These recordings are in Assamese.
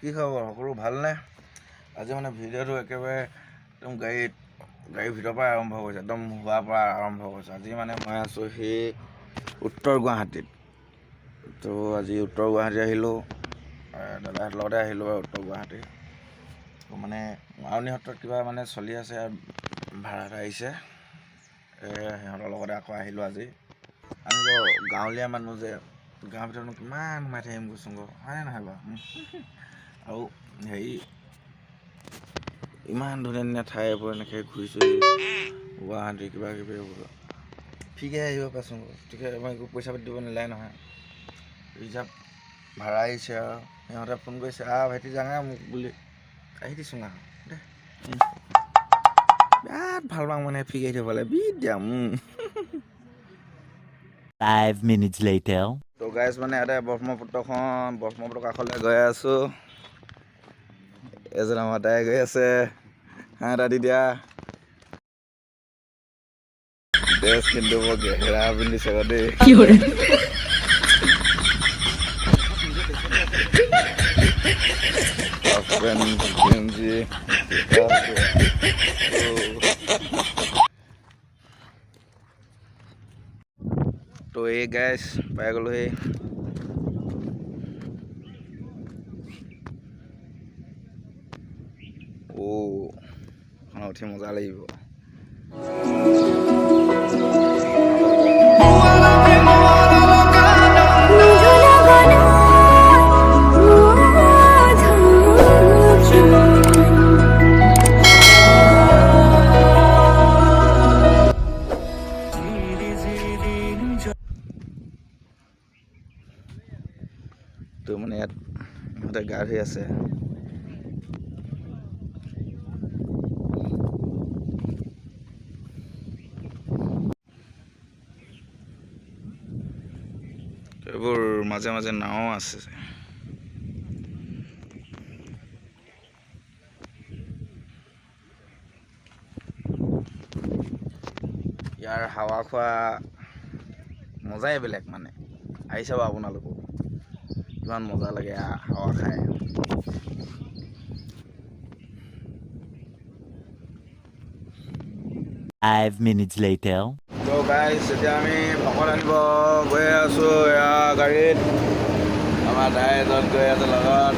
কি খবৰ সকলো ভালনে? আজি মানে ভিডিঅ'টো একেবাৰে একদম গাড়ীৰ ভিতৰৰ পৰা আৰম্ভ কৰিছে, একদম হোৱাৰ পৰা আৰম্ভ কৰিছে। আজি মানে মই আছোঁ সেই উত্তৰ গুৱাহাটীত। তো আজি উত্তৰ গুৱাহাটী আহিলোঁ, দাদাহঁতৰ লগতে আহিলোঁ আৰু উত্তৰ গুৱাহাটী। তো মানে আউনী সত্ৰত কিবা মানে চলি আছে, ভাড়া এটা আহিছে, সিহঁতৰ লগতে আকৌ আহিলোঁ আজি। আমি গাঁৱলীয়া মানুহ যে, গাঁৱৰ ভিতৰতনো কিমান সোমাই থাকিম কৈছোঁগ, হয়নে নহয় বাৰু? আৰু হেৰি ইমান ধুনীয়া ধুনীয়া ঠাই এইবোৰ এনেকৈ ঘূৰিছোঁ গুৱাহাটী কিবা কিবি ফ্ৰীকৈ আহিব পাইছোঁ। গতিকে মই একো পইচা পাতি দিব নালাগে নহয়, ৰিজাৰ্ভ ভাড়া আহিছে আৰু সিহঁতে ফোন কৰিছে ভাইটি যাঙা মোক বুলি আহি দিছোঁ আৰু দেই। বিৰাট ভাল পাওঁ মানে ফ্ৰীকৈ আহি থাকিব লাগে, বিট দিয়াম। 5 minutes later. তো গাইজ মানে ইয়াতে ব্ৰহ্মপুত্ৰ কাষলৈ গৈ আছোঁ। এজন আমাৰ দাই গৈ আছে, এটা দি দিয়া ড্ৰেছ কিন্তু বৰ গেহেৰা পিন্ধিছে দেই। তো এই গাইজ পাই গ'লোহি। উঠি মজা লাগিব। তো মানে ইয়াত ইহঁতে গা ধুই আছে। এইবোৰ মাজে মাজে নাও আছে। ইয়াৰ হাৱা খোৱা মজাই বেলেগ, মানে আহি চাব আপোনালোকো কিমান মজা লাগে হাৱা খাই। 5 minutes later. তো গাইজ এতিয়া আমি ভকত আনিব গৈ আছোঁ এয়া গাড়ীত। আমাৰ দাই এজন গৈ আছে লগত।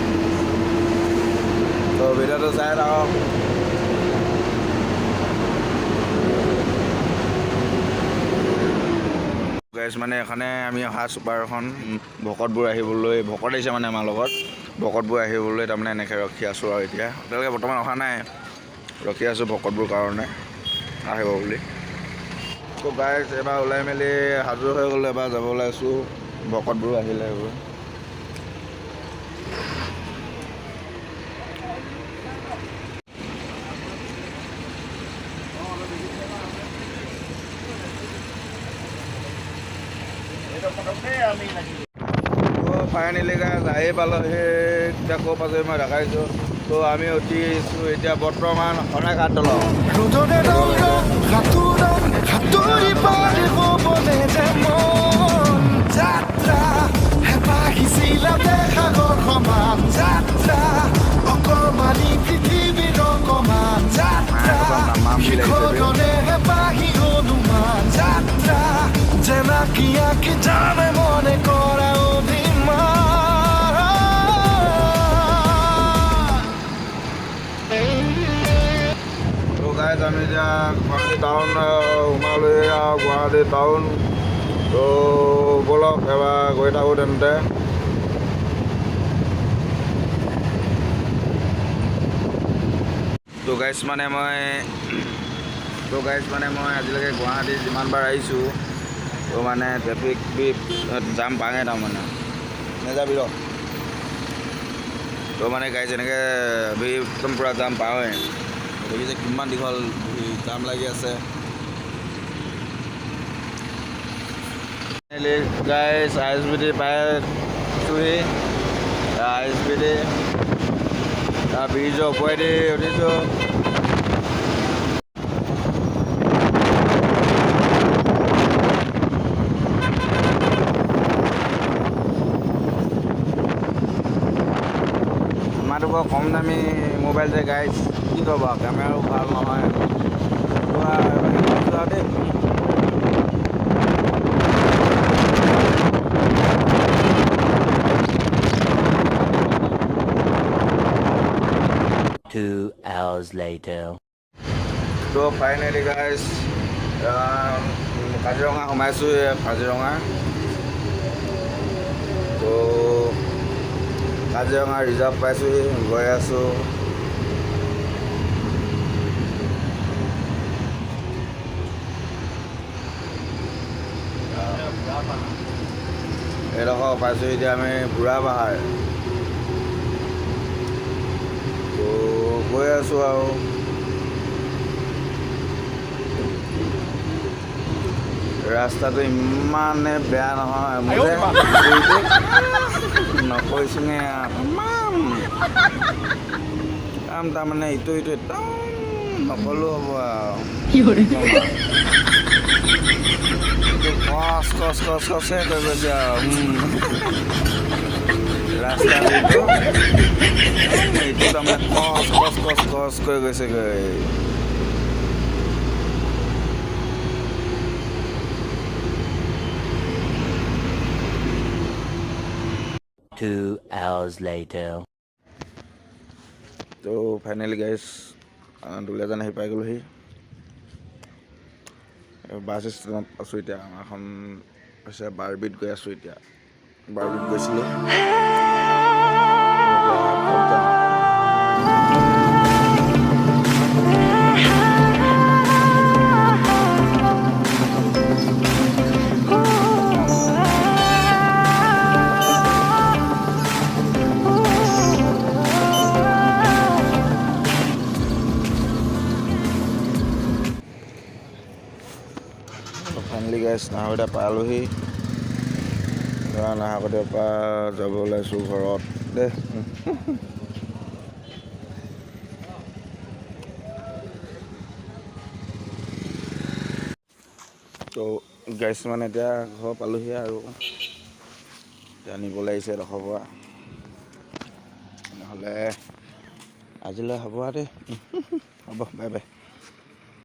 তো ভিডিঅ'টো চাই থাকক। গাইজ মানে এখনে আমি অহা চুপাৰখন ভকতবোৰ আহিবলৈ, ভকত আহিছে মানে আমাৰ লগত, ভকতবোৰ আহিবলৈ তাৰমানে এনেকৈ ৰখি আছোঁ আৰু এতিয়া এতিয়ালৈকে বৰ্তমান অহা নাই, ৰখি আছোঁ ভকতবোৰ কাৰণে আহিব বুলি। তো গাইজ এবাৰ ওলাই মেলি সাজু হৈ গ'লো, এবাৰ যাব ওলাইছোঁ, ভকতবোৰ আহিলে এইবোৰ। ফাইনেলি গাইজ আহি পালোহি, এতিয়া ক'ৰ পাইছোঁ মই দেখাইছোঁ। তো আমি উঠিছোঁ এতিয়া বৰ্তমান শৰাইঘাট দলং। মনে কৰা আমি এতিয়া গুৱাহাটী টাউন সোমালোহি আৰু গুৱাহাটী টাউন। তো ব'লক এবাৰ গৈ থাকোঁ তেন্তে। তো গাইজ মানে মই আজিলৈকে গুৱাহাটী যিমানবাৰ আহিছোঁ, তো মানে ট্ৰেফিক জাম পাঙে তাৰমানে নেযাবি ৰ। তো মানে গাইজ এনেকৈ একদম পূৰা জাম পাওঁৱে, দেখিছে কিমান দীঘল জাম লাগি আছে। গাইজ ISBD পাইছোঁহি, ISBD তাৰ ব্ৰিজৰ ওপৰেদি উঠিছোঁ। আমি মোবাইলতে গাইড কি ক'ব কেমেৰাও ভাল নহয় দেই 2 hours later. তো ফাইনেলি গাইজ কাজিৰঙা সোমাইছোঁ কাজিৰঙা তো কাজিৰঙা ৰিজাৰ্ভ পাইছোঁহি গৈ আছোঁ এইডোখৰ পাইছোঁ এতিয়া আমি বুঢ়া পাহাৰ তো গৈ আছোঁ আৰু ৰাস্তাটো ইমানে বেয়া নহয় নকৈছোঁহে কাম তাৰমানে ইটো একদম নকলেও হ'ব আৰু কছে কৈ গৈছে আৰু ৰাস্তাটো এইটো তাৰমানে কচ কৈ গৈছেগৈ 2 hours later. তো ফাইনেলি গাইজ দুলীয়াজান আহি পাই গ'লোহি বাছ ষ্টেণ্ডত আছোঁ এতিয়া আমাৰখন হৈছে বাৰবিত গৈ আছোঁ এতিয়া বাৰবিত গৈছিলোঁ ফাইনেলি গাইজ নাহৰকটীয়া পালোহি নাহৰকটীয়াৰ পৰা যাব ওলাইছোঁ ঘৰত দেই তো গাইজ মানে এতিয়া ঘৰ পালোহি আৰু এতিয়া নিবলৈ আহিছে এডোখৰ পৰা নহ'লে আজিলৈ হ'ব আৰু দেই হ'ব বাই বাই